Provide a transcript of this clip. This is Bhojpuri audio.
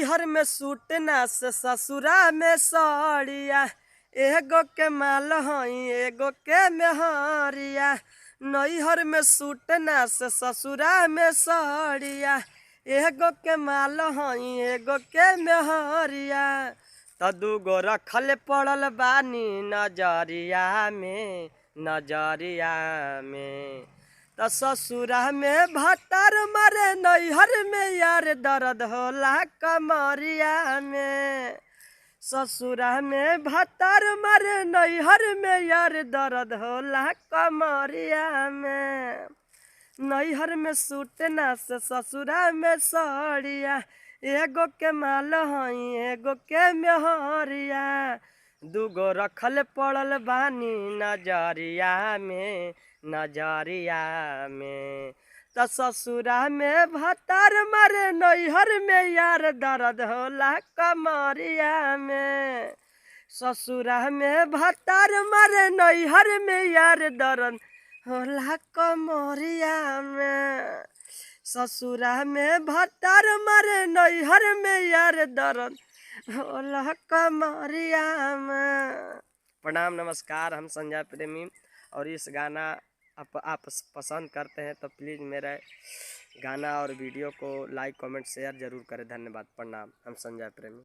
हर में सूट ना से ससुरा में सड़िया, एगो के माल हई एगो के मेहरिया। नैहर में सूट ना से ससुरा में सड़िया, एगो के माल हई एगो के मेहरिया। त दूगो रखल पड़ल बानी नजरिया में, नजरिया में। त ससुरा में भतर मरे नैहर में यार दर्द होला कमरिया में। ससुरा में भतर मरे नैहर में यार दर्द होला कमरिया में। नैहर में सूट ना से ससुरा में सड़िया, एगो के माल हई एगो के मेहरिया। दूगो रखल पड़ल बानी नजरिया में, नजरिया में। त ससुरा में भतर मरे नैहर में यार दर्द होला कमरिया में। ससुरा में भतर मरे नैहर में यार दर्द होला कमरिया में। ससुरा में भतर मरे नैहर में यार दर्द होला कमरिया में। प्रणाम नमस्कार, हम संजय प्रेमी। और इस गाना आप पसंद करते हैं तो प्लीज़ मेरे गाना और वीडियो को लाइक कमेंट शेयर ज़रूर करें। धन्यवाद। प्रणाम, हम संजय प्रेमी।